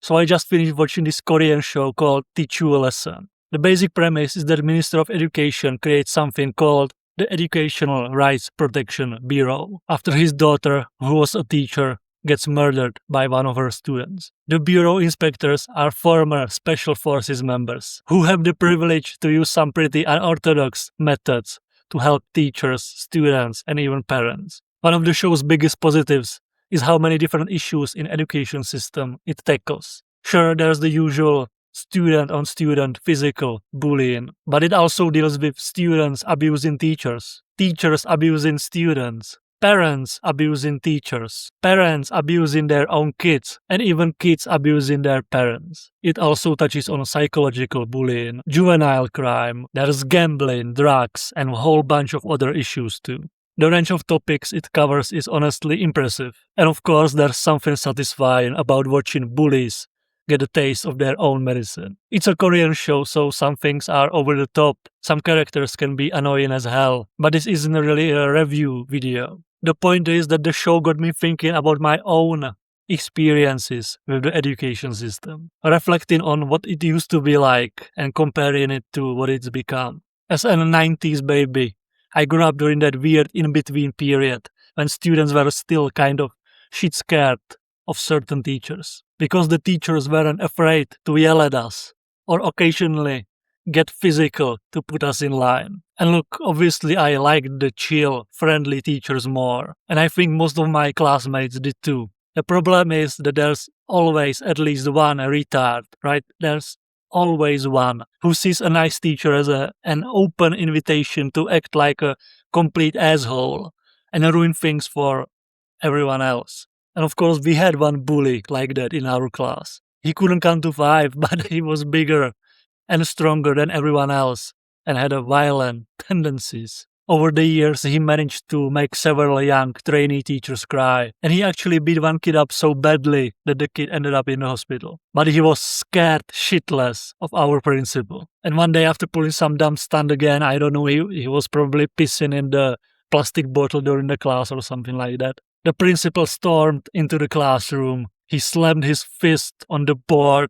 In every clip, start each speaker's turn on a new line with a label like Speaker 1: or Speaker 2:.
Speaker 1: So I just finished watching this Korean show called Teach You a Lesson. The basic premise is that the Minister of Education creates something called the Educational Rights Protection Bureau after his daughter, who was a teacher, gets murdered by one of her students. The bureau inspectors are former Special Forces members who have the privilege to use some pretty unorthodox methods to help teachers, students, and even parents. One of the show's biggest positives is how many different issues in education system it tackles. Sure, there's the usual student-on-student physical bullying, but it also deals with students abusing teachers, teachers abusing students, parents abusing teachers, parents abusing their own kids, and even kids abusing their parents. It also touches on psychological bullying, juvenile crime, there's gambling, drugs, and a whole bunch of other issues too. The range of topics it covers is honestly impressive. And of course, there's something satisfying about watching bullies get a taste of their own medicine. It's a Korean show, so some things are over the top. Some characters can be annoying as hell, but this isn't really a review video. The point is that the show got me thinking about my own experiences with the education system, reflecting on what it used to be like and comparing it to what it's become. As a 90s baby, I grew up during that weird in-between period when students were still kind of shit scared of certain teachers because the teachers weren't afraid to yell at us or occasionally get physical to put us in line. And look, obviously I liked the chill, friendly teachers more, and I think most of my classmates did too. The problem is that there's always at least one retard, right? There's always one who sees a nice teacher as an open invitation to act like a complete asshole and ruin things for everyone else. And of course, we had one bully like that in our class. He couldn't count to 5, but he was bigger and stronger than everyone else and had violent tendencies. Over the years, he managed to make several young trainee teachers cry, and he actually beat one kid up so badly that the kid ended up in the hospital. But he was scared shitless of our principal. And one day after pulling some dumb stunt again, I don't know, he was probably pissing in the plastic bottle during the class or something like that. The principal stormed into the classroom. He slammed his fist on the board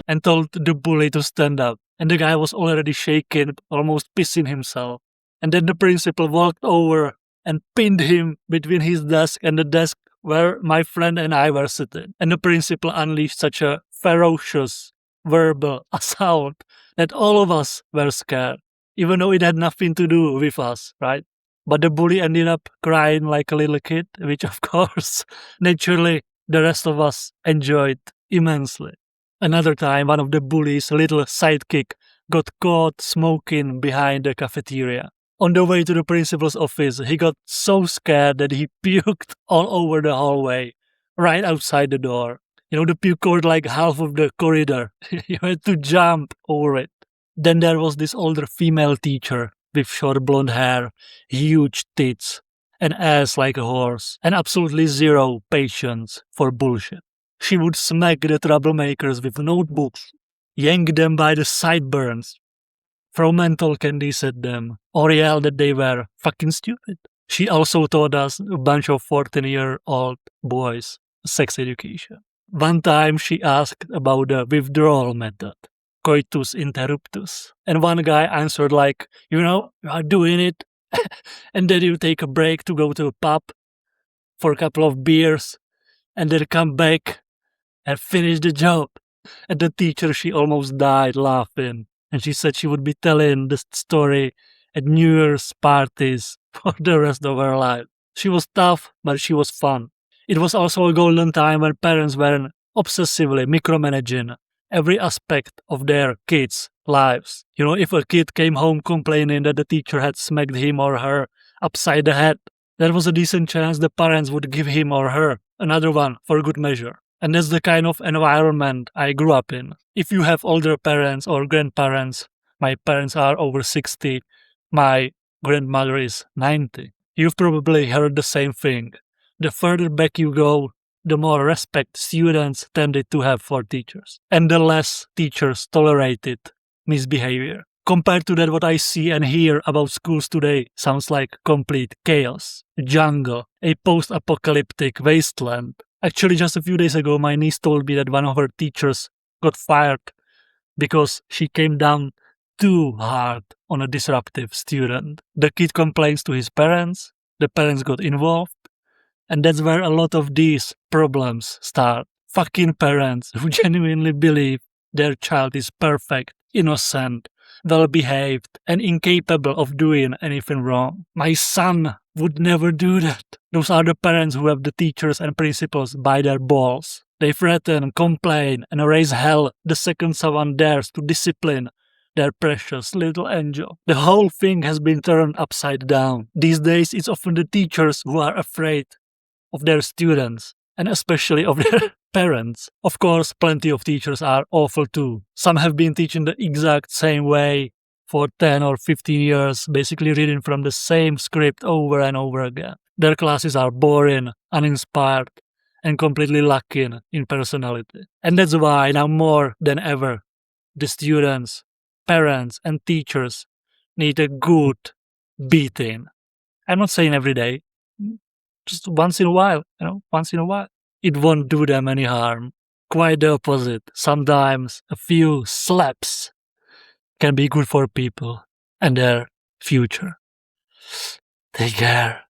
Speaker 1: and told the bully to stand up. And the guy was already shaking, almost pissing himself. And then the principal walked over and pinned him between his desk and the desk where my friend and I were sitting. And the principal unleashed such a ferocious verbal assault that all of us were scared, even though it had nothing to do with us, right? But the bully ended up crying like a little kid, which of course, naturally, the rest of us enjoyed immensely. Another time, one of the bully's little sidekick got caught smoking behind the cafeteria. On the way to the principal's office, he got so scared that he puked all over the hallway, right outside the door. You know, the puke covered like half of the corridor. You had to jump over it. Then there was this older female teacher with short blonde hair, huge tits, an ass like a horse, and absolutely zero patience for bullshit. She would smack the troublemakers with notebooks, yank them by the sideburns, throw menthol candies at them, or yell that they were fucking stupid. She also taught us, a bunch of 14-year-old boys, sex education. One time she asked about the withdrawal method, coitus interruptus. And one guy answered like, you are doing it, and then you take a break to go to a pub for a couple of beers, and then come back and finish the job. And the teacher, she almost died laughing. And she said she would be telling this story at New Year's parties for the rest of her life. She was tough, but she was fun. It was also a golden time when parents were obsessively micromanaging every aspect of their kids' lives. If a kid came home complaining that the teacher had smacked him or her upside the head, there was a decent chance the parents would give him or her another one for good measure. And that's the kind of environment I grew up in. If you have older parents or grandparents, my parents are over 60, my grandmother is 90. You've probably heard the same thing. The further back you go, the more respect students tended to have for teachers, and the less teachers tolerated misbehavior. Compared to that, what I see and hear about schools today sounds like complete chaos, a jungle, a post-apocalyptic wasteland. Actually, just a few days ago, my niece told me that one of her teachers got fired because she came down too hard on a disruptive student. The kid complains to his parents, the parents got involved, and that's where a lot of these problems start. Fucking parents who genuinely believe their child is perfect, innocent, well behaved, and incapable of doing anything wrong. My son would never do that. Those are the parents who have the teachers and principals by their balls. They threaten, complain, and raise hell the second someone dares to discipline their precious little angel. The whole thing has been turned upside down. These days, it's often the teachers who are afraid of their students, and especially of their parents. Of course, plenty of teachers are awful too. Some have been teaching the exact same way for 10 or 15 years, basically reading from the same script over and over again. Their classes are boring, uninspired, and completely lacking in personality. And that's why now more than ever, the students, parents, and teachers need a good beating. I'm not saying every day, just once in a while, once in a while. It won't do them any harm. Quite the opposite. Sometimes a few slaps can be good for people and their future. Take care.